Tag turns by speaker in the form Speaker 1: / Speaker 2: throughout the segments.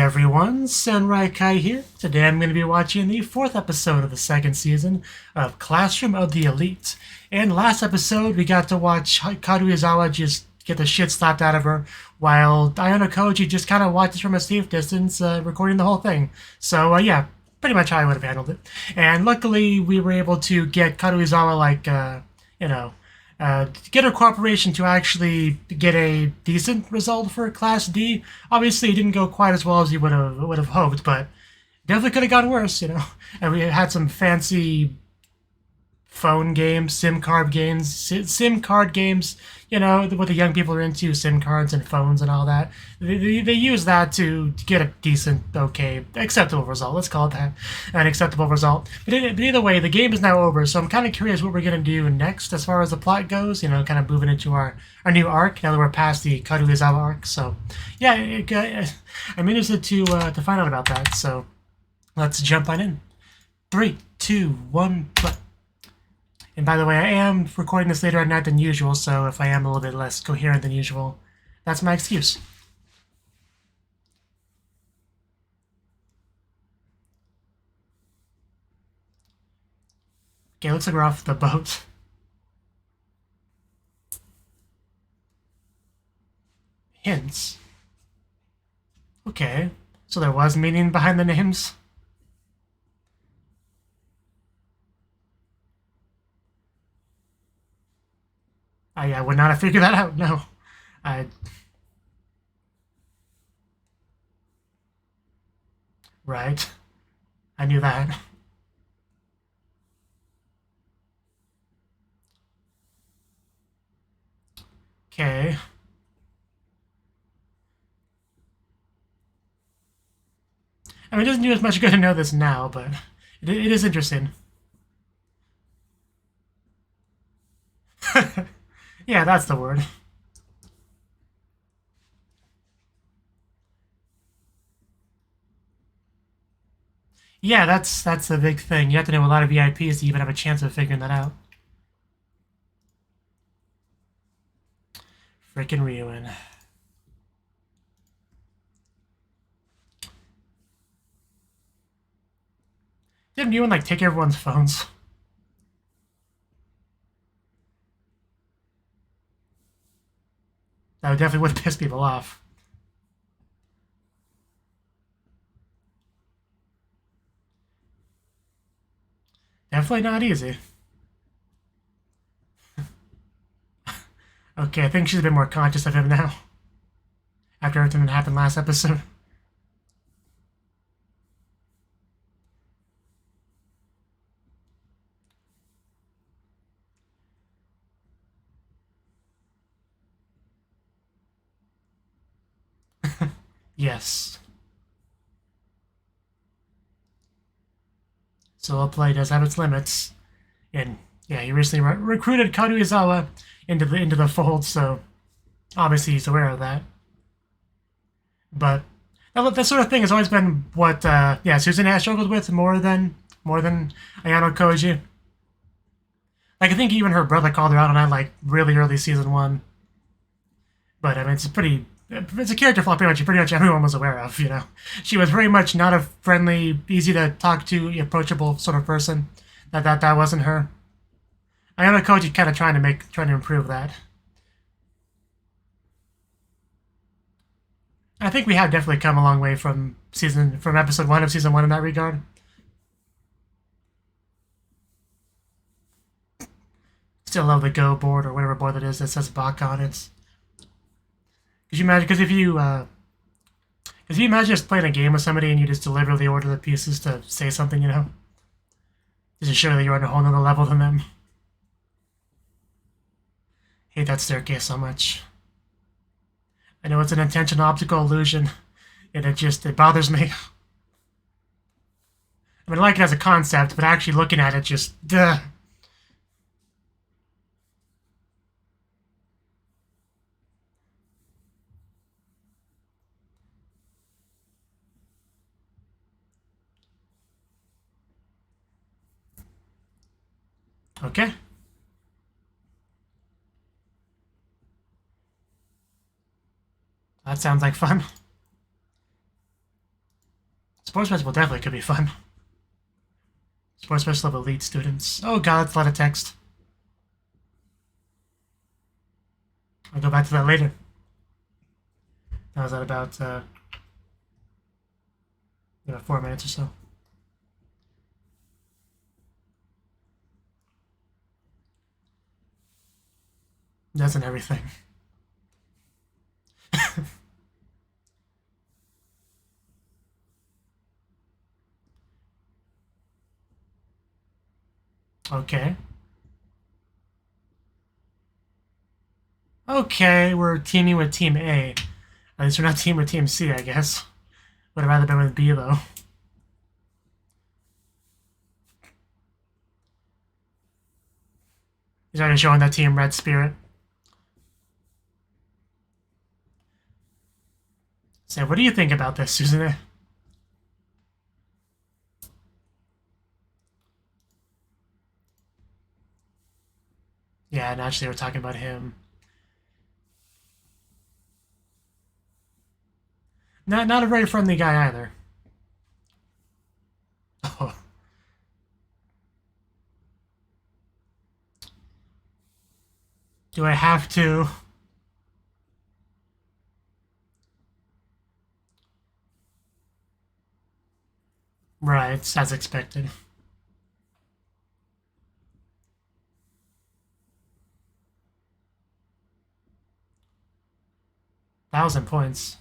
Speaker 1: everyone, Yōkai here. Today I'm going to be watching the 4th episode of the 2nd season of Classroom of the Elite. And last episode we got to watch Karuizawa just get the shit slapped out of her, while Ayano Koji just kind of watches from a safe distance, recording the whole thing. So yeah, pretty much how I would have handled it. And luckily we were able to get Karuizawa, get her cooperation to actually get a decent result for Class D. Obviously, it didn't go quite as well as you would have hoped, but definitely could have gone worse, you know. And we had some fancy phone games, SIM card games, you know, what the young people are into, SIM cards and phones and all that. They use that to get a decent, okay, acceptable result. Let's call it that, an acceptable result. But either way, the game is now over, so I'm kind of curious what we're going to do next as far as the plot goes, you know, kind of moving into our new arc, now that we're past the Karuizawa arc. So, yeah, I'm interested to find out about that, so let's jump on in. 3, 2, 1, play. And by the way, I am recording this later at night than usual, so if I am a little bit less coherent than usual, that's my excuse. Okay, looks like we're off the boat. Hints. Okay, so there was meaning behind the names? I would not have figured that out, no. Right. I knew that. Okay. I mean, it doesn't do as much good to know this now, but it is interesting. Yeah, that's the word. Yeah, that's the big thing. You have to know a lot of VIPs to even have a chance of figuring that out. Frickin' Ryuin. Didn't Ryuin, like, take everyone's phones? That definitely would piss people off. Definitely not easy. Okay, I think she's a bit more conscious of him now. After everything that happened last episode. Yes. Solo play does have its limits, and yeah, he recently recruited Karuizawa into the fold, so obviously he's aware of that. But that sort of thing has always been what Susan has struggled with more than Ayano Koji. Like, I think even her brother called her out on that, like, really early season 1. But I mean, it's a character flaw pretty much everyone was aware of, you know. She was very much not a friendly, easy to talk to, approachable sort of person. That wasn't her. Ayano Koji kind of trying to improve that. I think we have definitely come a long way from episode 1 of season 1 in that regard. Still love the Go board or whatever board that is that says Bach on it. Could you imagine? Because if you imagine just playing a game with somebody and you just deliberately order the pieces to say something, you know, just to show that you're on a whole nother level than them. Hate that staircase so much. I know it's an intentional optical illusion, and it bothers me. I mean, I like it as a concept, but actually looking at it just, duh. Okay. That sounds like fun. Sports festival definitely could be fun. Sports festival of elite students. Oh god, that's a lot of text. I'll go back to that later. That was at about 4 minutes or so. That's and everything. Okay. Okay, we're teaming with Team A. At least we're not teaming with Team C, I guess. Would have rather been with B, though. He's already showing that Team Red spirit. So, what do you think about this, Susan? Yeah, naturally we're talking about him. Not a very friendly guy either. Oh. Do I have to? Right, as expected. £1,000 points.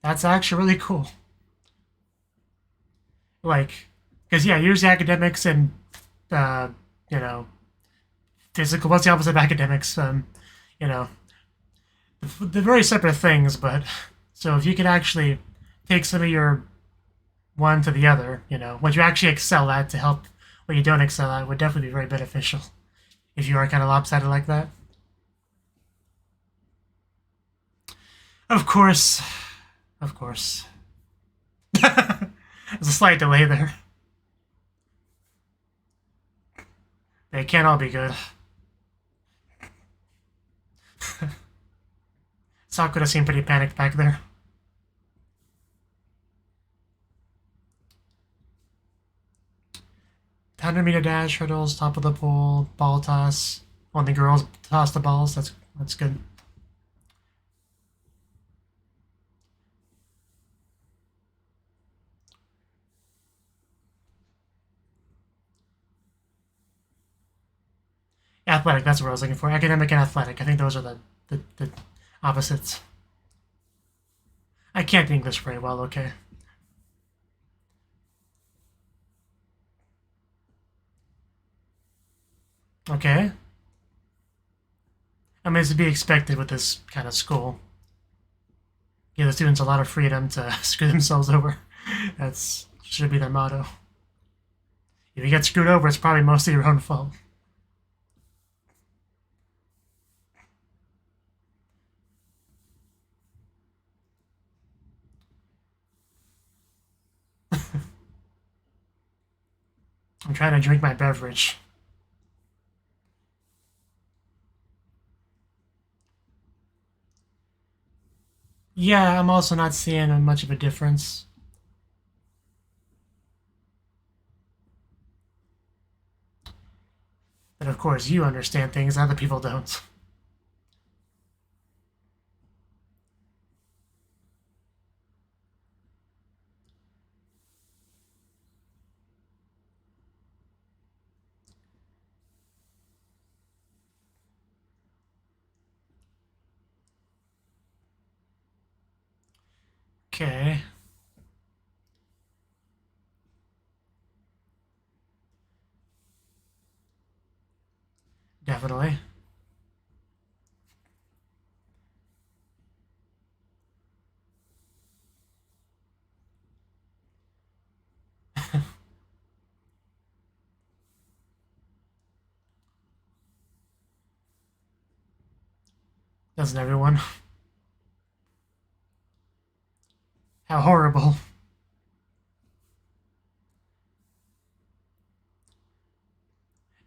Speaker 1: That's actually really cool. Like, because yeah, usually academics and you know, physical. What's the opposite of academics? You know, they're very separate things. But so if you could actually take some of your one to the other, what you actually excel at to help what you don't excel at would definitely be very beneficial. If you are kind of lopsided like that. Of course. Of course. There's a slight delay there. They can't all be good. Sakura seemed pretty panicked back there. $100-meter dash, hurdles, top of the pool, ball toss. When the girls toss the balls, that's good. Athletic, that's what I was looking for. Academic and athletic. I think those are the opposites. I can't English very well, okay. Okay. I mean, it's to be expected with this kind of school. Give the students a lot of freedom to screw themselves over. That's should be their motto. If you get screwed over, it's probably mostly your own fault. I'm trying to drink my beverage. Yeah, I'm also not seeing much of a difference. But of course, you understand things other people don't. Okay. Definitely. Doesn't everyone? How horrible.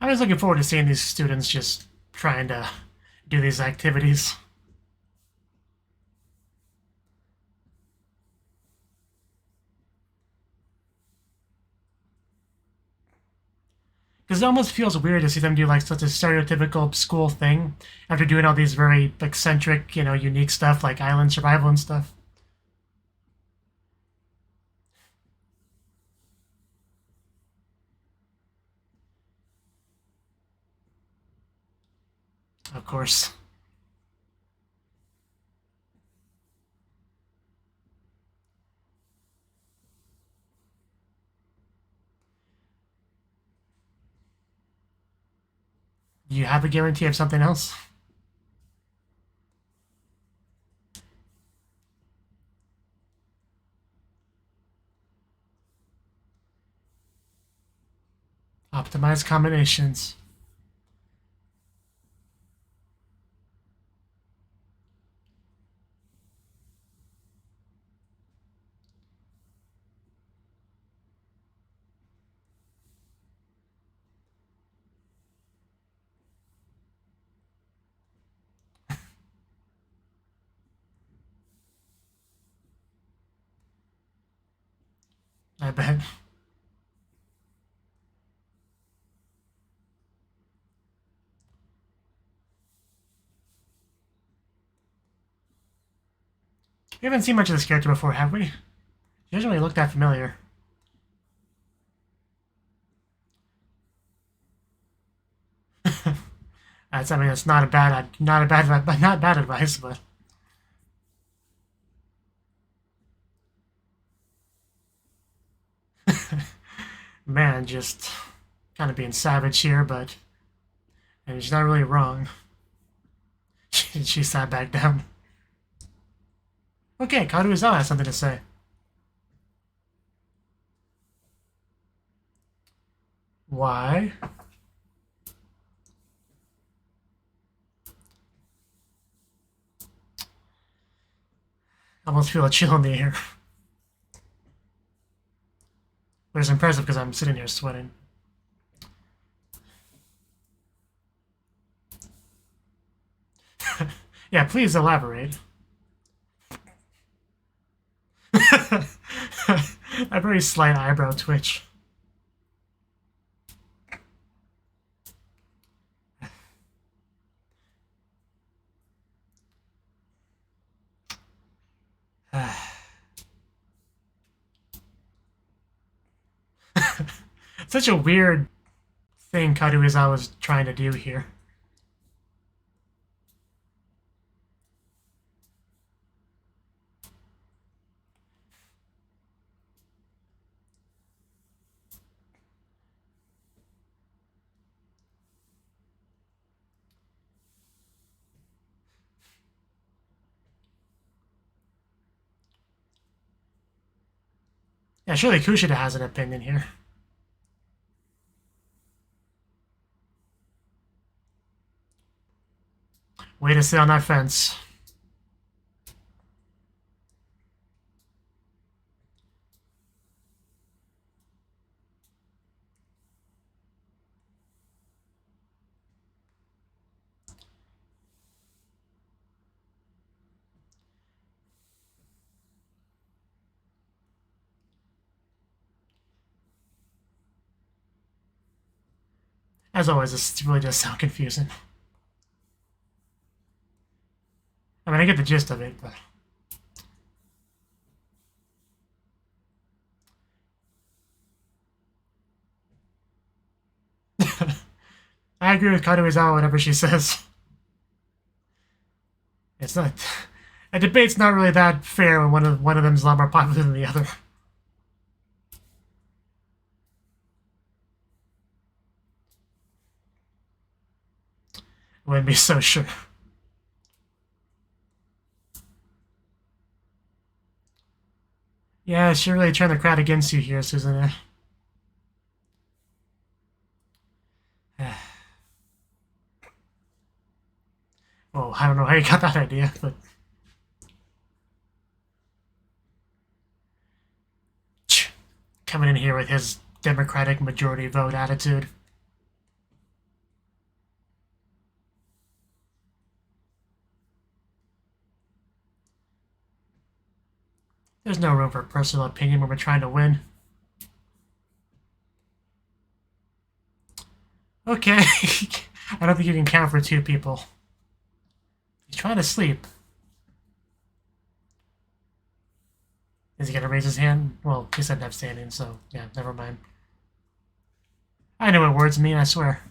Speaker 1: I was looking forward to seeing these students just trying to do these activities. Because it almost feels weird to see them do like such a stereotypical school thing after doing all these very eccentric, unique stuff like island survival and stuff. Of course. Do you have a guarantee of something else? Optimize combinations. I bet. We haven't seen much of this character before, have we? She doesn't really look that familiar. That's not bad advice, but man, just kind of being savage here, but and she's not really wrong. She sat back down. Okay, Karuizawa has something to say. Why? I almost feel a chill in the air. But it's impressive because I'm sitting here sweating. Yeah, please elaborate. A very slight eyebrow twitch. Such a weird thing Karuizawa was trying to do here. Yeah, surely Kushida has an opinion here. Way to sit on that fence. As always, this really does sound confusing. I mean, I get the gist of it, but... I agree with Karuizawa whatever she says. It's not... A debate's not really that fair when one of them's a lot more popular than the other. I wouldn't be so sure. Yeah, she's really trying to crowd against you here, Susan. Well, I don't know how you got that idea, but... Coming in here with his Democratic majority vote attitude. There's no room for personal opinion when we're trying to win. Okay. I don't think you can count for 2 people. He's trying to sleep. Is he gonna raise his hand? Well, he said abstaining, so yeah, never mind. I know what words mean, I swear.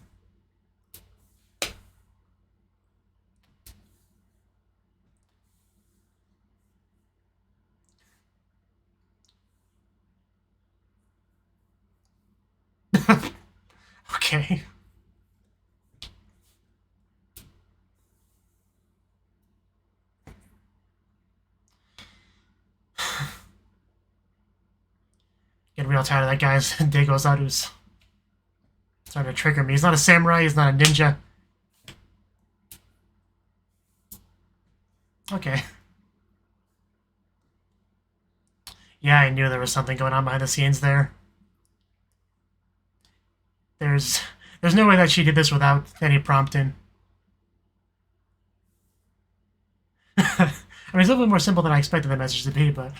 Speaker 1: Okay. Getting real tired of that guy's Degozaru's. Starting to trigger me. He's not a samurai, he's not a ninja. Okay. Yeah, I knew there was something going on behind the scenes there. There's no way that she did this without any prompting. I mean, it's a little bit more simple than I expected the message to be, but...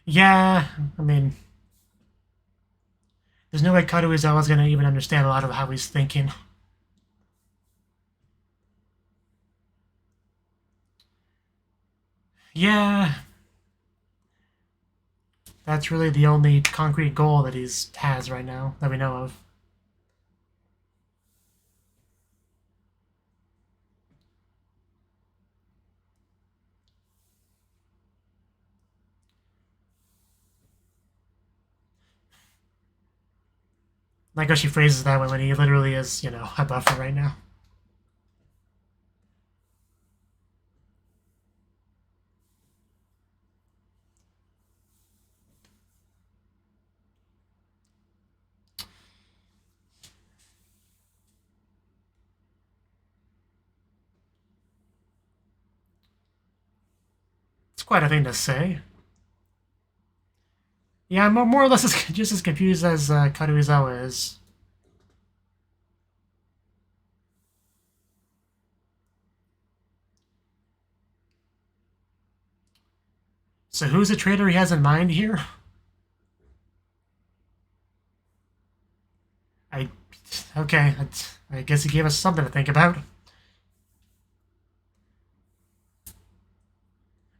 Speaker 1: Yeah, I mean... There's no way Karuizawa's gonna even understand a lot of how he's thinking. Yeah... That's really the only concrete goal that he has right now, that we know of. Like how she phrases it that way when he literally is, you know, a buffer right now. It's quite a thing to say. Yeah, I'm more or less just as confused as Karuizawa is. So who's the traitor he has in mind here? Okay, I guess he gave us something to think about.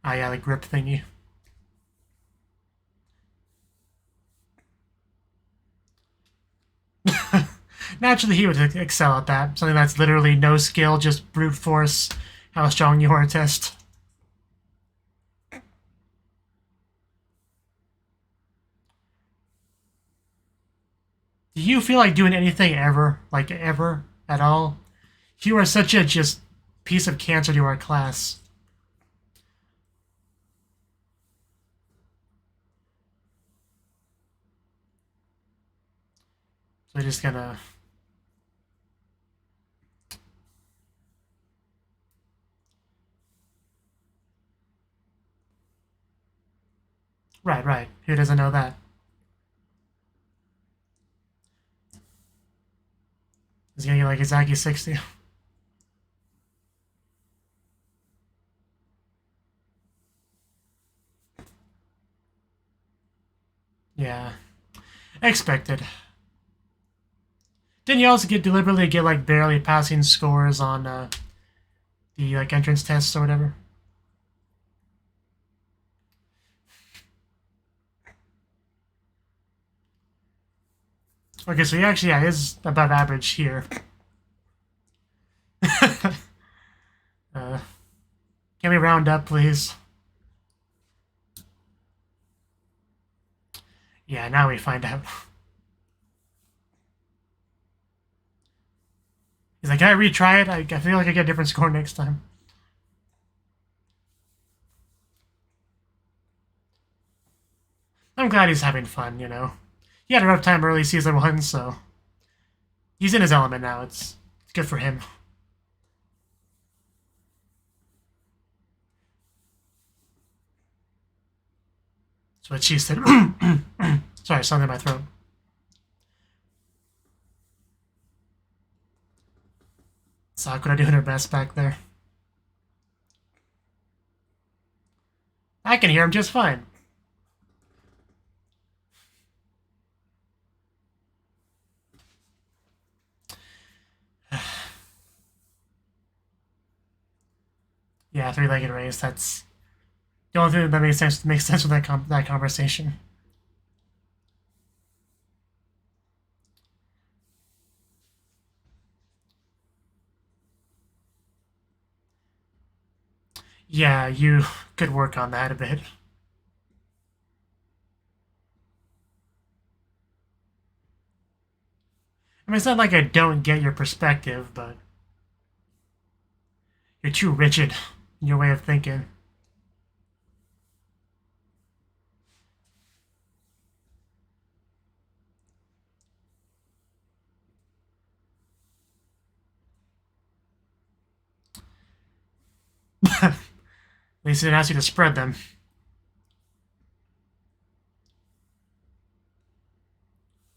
Speaker 1: Ah, yeah, the grip thingy. Naturally, he would excel at that. Something that's literally no skill, just brute force, how strong you are test. Do you feel like doing anything ever? Like, ever? At all? You are such a just piece of cancer to our class. So we're just gonna... Right. Who doesn't know that? He's gonna get like Izaki 60. Yeah. Expected. Didn't you also deliberately get like barely passing scores on the like entrance tests or whatever? Okay, so he actually is above average here. Can we round up, please? Yeah, now we find out. He's like, can I retry it? I feel like I get a different score next time. I'm glad he's having fun, you know. He had a rough time early season 1, so... He's in his element now. It's good for him. That's what she said. Sorry, something in my throat. Sakura doing her best back there. I can hear him just fine. Yeah, three-legged race. That's the only thing that makes sense. Makes sense with that conversation. Yeah, you could work on that a bit. I mean, it's not like I don't get your perspective, but you're too rigid in your way of thinking. At least it didn't ask you to spread them.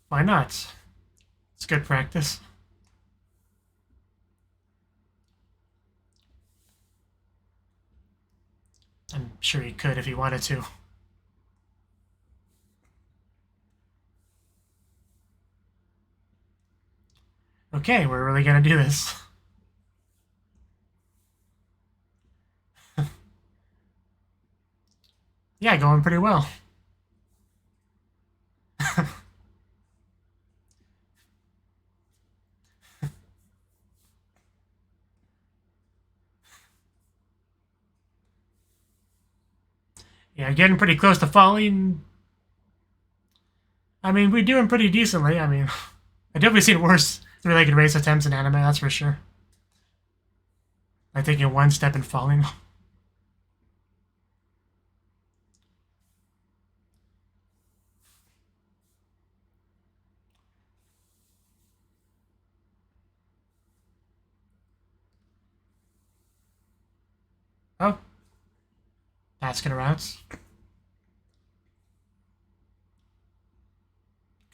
Speaker 1: Why not? It's good practice. I'm sure he could if he wanted to. Okay, we're really gonna do this. Yeah, going pretty well. Yeah, getting pretty close to falling. I mean, we're doing pretty decently. I mean, I've definitely seen worse three-legged race attempts in anime, that's for sure. Like taking one step and falling. Oh. Basket of routes.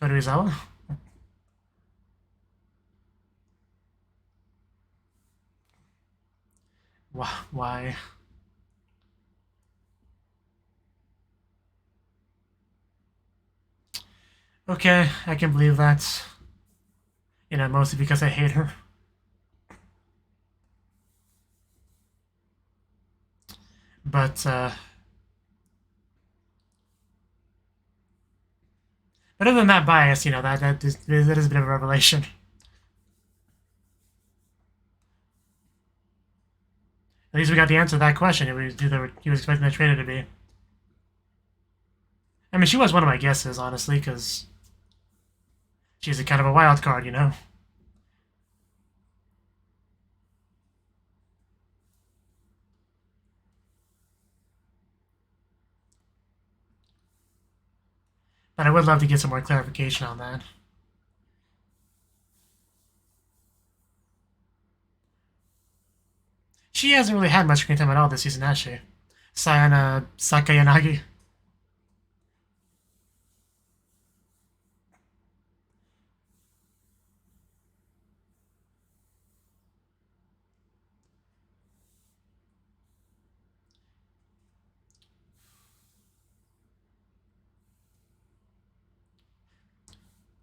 Speaker 1: Go to Izawa. Why? Okay, I can believe that. You know, mostly because I hate her. But other than that bias, you know, that is a bit of a revelation. At least we got the answer to that question. It was who he was expecting the trainer to be. I mean, she was one of my guesses, honestly, because she's a kind of a wild card, you know? But I would love to get some more clarification on that. She hasn't really had much screen time at all this season, has she? Sayana Sakayanagi.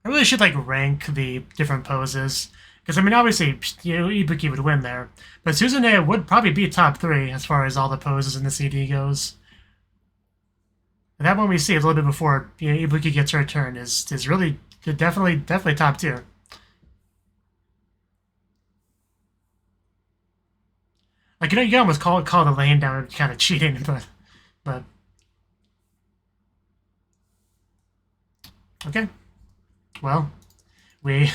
Speaker 1: I really should like rank the different poses. Because, I mean, obviously, you know, Ibuki would win there. But Suzune would probably be top 3 as far as all the poses in the CD goes. And that one we see a little bit before, you know, Ibuki gets her turn is really definitely top tier. Like, you know, you can almost call the lane down kind of cheating, but okay. Well, we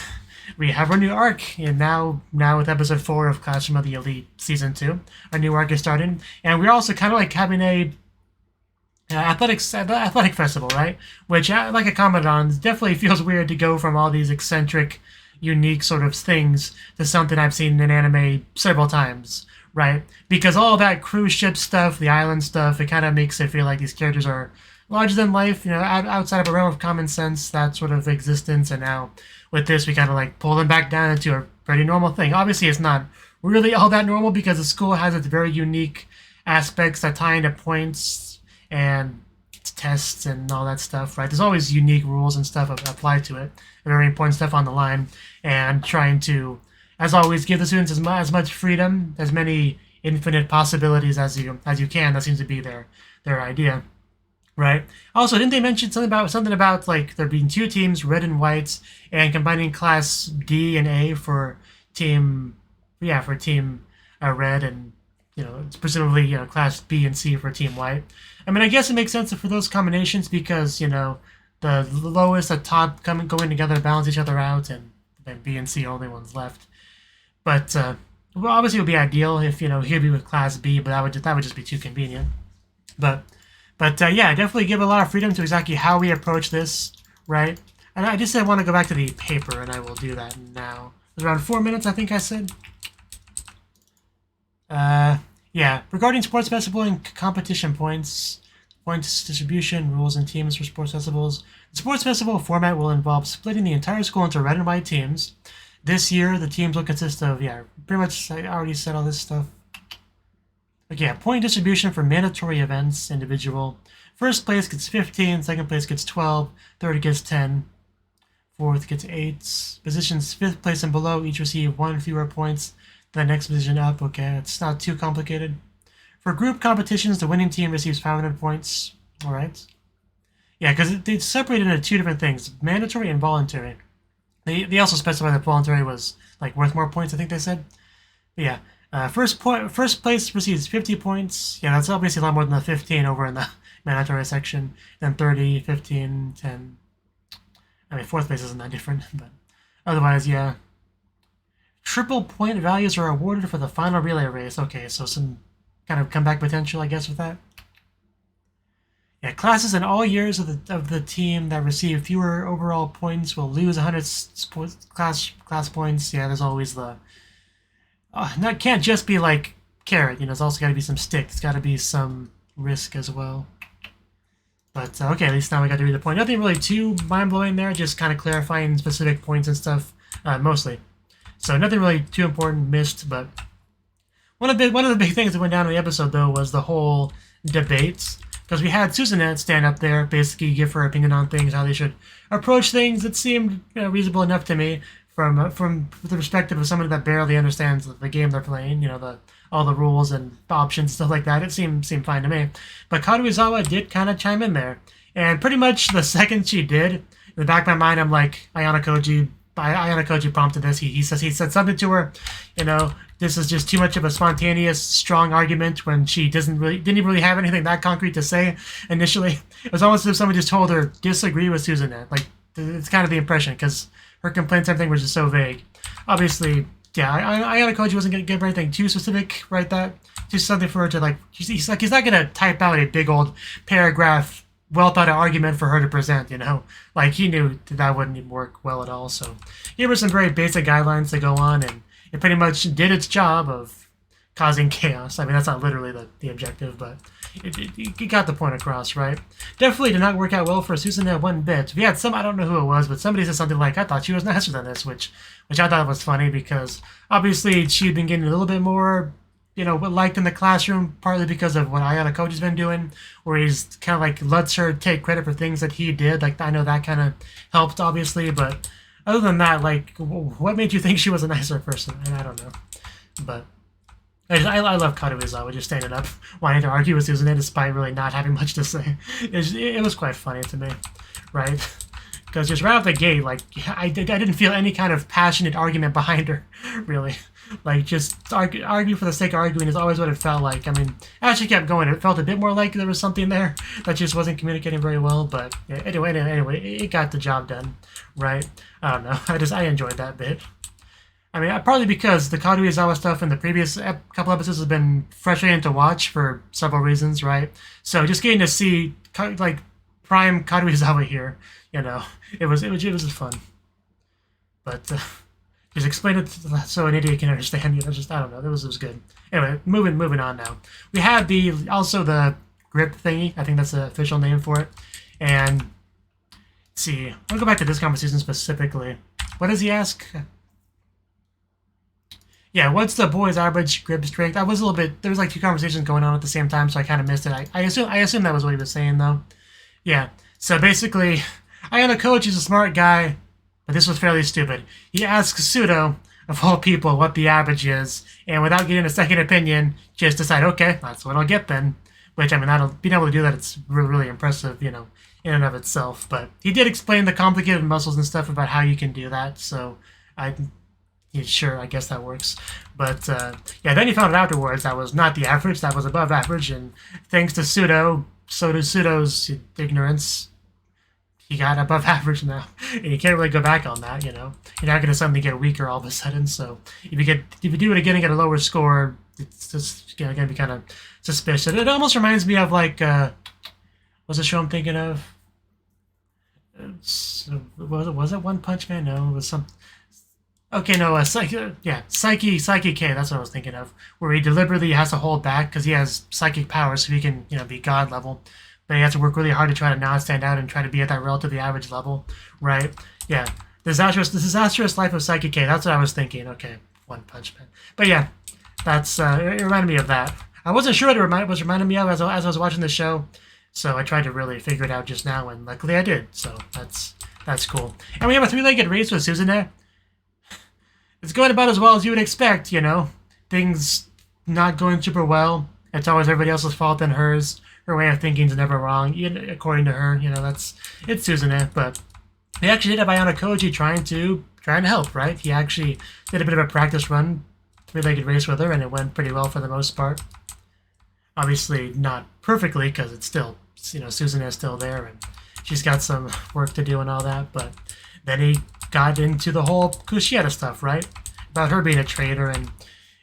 Speaker 1: have our new arc, and now with episode 4 of Classroom of the Elite season 2, our new arc is starting, and we're also kind of like having a athletic festival, right? Which, like I commented on, definitely feels weird to go from all these eccentric, unique sort of things to something I've seen in anime several times, right? Because all that cruise ship stuff, the island stuff, it kind of makes it feel like these characters are larger than life, outside of a realm of common sense, that sort of existence. And now with this, we kind of like pull them back down into a pretty normal thing. Obviously, it's not really all that normal because the school has its very unique aspects that tie into points and tests and all that stuff, right? There's always unique rules and stuff applied to it, very important stuff on the line, and trying to, as always, give the students as much freedom, as many infinite possibilities as you can. That seems to be their idea, right? Also, didn't they mention something about like there being two teams, red and white, and combining class D and A for team red, and presumably class B and C for team white. I mean, I guess it makes sense for those combinations because the lowest at top going together to balance each other out, and then B and C are only ones left. But well, obviously it would be ideal if he'd be with class B, but that would just be too convenient. But yeah, definitely give a lot of freedom to exactly how we approach this, right? And I just said I want to go back to the paper, and I will do that now. It was around 4 minutes, I think I said. Yeah, regarding sports festival and competition points distribution, rules and teams for sports festivals. The sports festival format will involve splitting the entire school into red and white teams. This year, the teams will consist of, pretty much, I already said all this stuff. Okay, point distribution for mandatory events, individual. First place gets 15, second place gets 12, third gets 10, fourth gets 8. Positions 5th place and below each receive 1 fewer points. The next position up, okay, it's not too complicated. For group competitions, the winning team receives 500 points. Alright. Yeah, because they separated into 2 different things, mandatory and voluntary. They also specified that voluntary was like worth more points, I think they said. But yeah, first place receives 50 points. Yeah, that's obviously a lot more than the 15 over in the mandatory section. Then 30, 15, 10. I mean, 4th place isn't that different, but otherwise, yeah. Triple point values are awarded for the final relay race. Okay, so some kind of comeback potential, I guess, with that. Yeah, classes in all years of the team that receive fewer overall points will lose 100 class points. Yeah, there's always the... that can't just be like carrot, there's also got to be some stick. There's got to be some risk as well. But, okay, at least now we got to read the point. Nothing really too mind-blowing there, just kind of clarifying specific points and stuff, mostly. So nothing really too important missed, but one of the big things that went down in the episode, though, was the whole debates. Because we had Susanette stand up there, basically give her opinion on things, how they should approach things that seemed reasonable enough to me from the perspective of somebody that barely understands the game they're playing, all the rules and options, stuff like that. It seemed fine to me. But Karuizawa did kind of chime in there. And pretty much the second she did, in the back of my mind, I'm like, Ayana Koji prompted this. He said something to her, this is just too much of a spontaneous, strong argument when she didn't really have anything that concrete to say initially. It was almost as if somebody just told her, disagree with Susanette. Like, it's kind of the impression, because her complaints, everything was just so vague. Obviously, yeah, Ayana Koji wasn't going to give her anything too specific, right? Just something for her to, like, he's not going to type out a big old paragraph, well-thought-out argument for her to present, Like, he knew that wouldn't work well at all, so he gave her some very basic guidelines to go on, and it pretty much did its job of causing chaos. I mean, that's not literally the objective, but it got the point across, right? Definitely did not work out well for Susanette one bit. We had I don't know who it was, but somebody said something like, I thought she was nicer than this, which I thought was funny, because obviously she'd been getting a little bit more liked in the classroom, partly because of what Ayana Koji's been doing, where he's kind of like lets her take credit for things that he did. Like, I know that kind of helped, obviously, but other than that, like, what made you think she was a nicer person? And I don't know. But I love Karuizawa just standing up, wanting to argue with Susanne despite really not having much to say. It was quite funny to me, right? Because just right off the gate, like, I didn't feel any kind of passionate argument behind her, really. Like, just argue for the sake of arguing is always what it felt like. I mean, as she kept going, it felt a bit more like there was something there that just wasn't communicating very well. But yeah, anyway, it got the job done, right? I don't know. I enjoyed that bit. I mean, partly because the Karuizawa stuff in the previous couple episodes has been frustrating to watch for several reasons, right? So just getting to see like prime Karuizawa here, it was just fun. But just explain it so an idiot can understand. I don't know. It was good. Anyway, moving on now. We have also the grip thingy. I think that's the official name for it. And let's see, I'll go back to this conversation specifically. What does he ask? Yeah, what's the boy's average grip strength? I was a little bit, there was like 2 conversations going on at the same time, so I kind of missed it. I assume that was what he was saying, though. Yeah, so basically, Ayano Koji's a smart guy, but this was fairly stupid. He asks Pseudo, of all people, what the average is, and without getting a second opinion, just decide, okay, that's what I'll get then. Which, I mean, being able to do that, it's really, really impressive, you know, in and of itself. But he did explain the complicated muscles and stuff about how you can do that, so sure, I guess that works. But, yeah, then he found out afterwards that was not the average, that was above average, and thanks to Pseudo's ignorance, he got above average now. And you can't really go back on that, you know. You're not going to suddenly get weaker all of a sudden, so if you do it again and get a lower score, it's just going to be kind of suspicious. It almost reminds me of, like, what's the show I'm thinking of? Was it One Punch Man? No, it was some... Okay, no, Psyche K, that's what I was thinking of. Where he deliberately has to hold back because he has psychic powers so he can, you know, be god level. But he has to work really hard to try to not stand out and try to be at that relatively average level, right? Yeah, the disastrous life of Psyche K, that's what I was thinking. Okay, One Punch Man. But yeah, that's, it reminded me of that. I wasn't sure what it was reminding me of as I was watching the show, so I tried to really figure it out just now, and luckily I did, so that's cool. And we have a 3-legged race with Suzune. It's going about as well as you would expect, you know. Things not going super well. It's always everybody else's fault than hers. Her way of thinking is never wrong, according to her. You know, it's Suzune. But they actually did have Ayano Koji trying to help, right? He actually did a bit of a practice run, 3-legged race with her, and it went pretty well for the most part. Obviously not perfectly, because it's still, you know, Suzune is still there, and she's got some work to do and all that. But then he got into the whole Kushieda stuff, right? About her being a traitor, and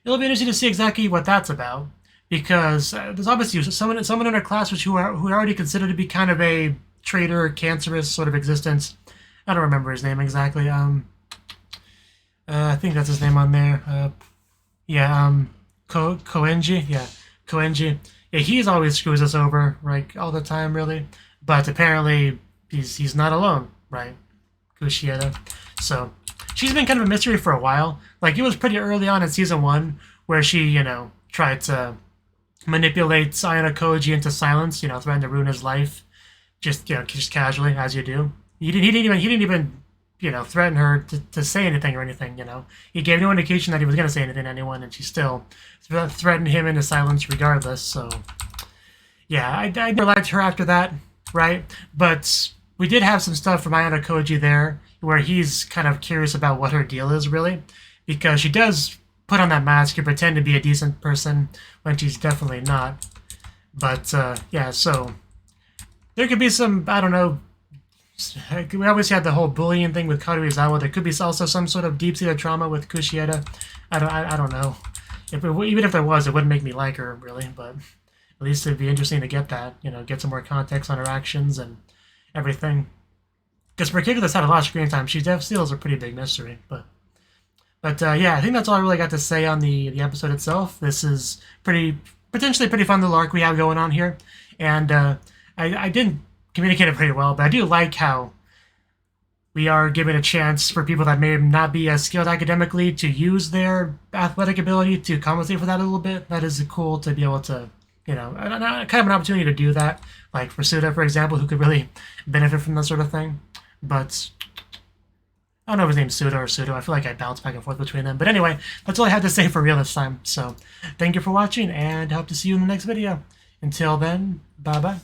Speaker 1: it'll be interesting to see exactly what that's about, because there's obviously someone in her class who are already considered to be kind of a traitor, cancerous sort of existence. I don't remember his name exactly. I think that's his name on there. Koenji. Yeah, Koenji. Yeah, he's always screws us over, like all the time, really. But apparently, he's not alone, right? Kushieda. So she's been kind of a mystery for a while. Like, it was pretty early on in season 1 where she, you know, tried to manipulate Ayano Koji into silence, you know, threatened to ruin his life, just casually, as you do. He didn't even, you know, threaten her to say anything or anything, you know. He gave no indication that he was going to say anything to anyone, and she still threatened him into silence regardless. So, yeah, I never liked her after that, right? But we did have some stuff from Ayano Koji there where he's kind of curious about what her deal is, really, because she does put on that mask and pretend to be a decent person when she's definitely not. But, yeah, so there could be some, I don't know, we always had the whole bullying thing with Karuizawa. There could be also some sort of deep-seated trauma with Kushieda. I don't know. Even if there was, it wouldn't make me like her, really, but at least it'd be interesting to get that, you know, get some more context on her actions and everything. Because Particular's had a lot of screen time. She still is a pretty big mystery, but yeah, I think that's all I really got to say on the episode itself. This is potentially pretty fun little arc we have going on here, and I didn't communicate it pretty well, but I do like how we are given a chance for people that may not be as skilled academically to use their athletic ability to compensate for that a little bit. That is cool to be able to, you know, kind of an opportunity to do that, like for Suda, for example, who could really benefit from that sort of thing. But I don't know if his name's Suda or Sudo. I feel like I bounce back and forth between them. But anyway, that's all I had to say for real this time. So thank you for watching, and I hope to see you in the next video. Until then, bye-bye.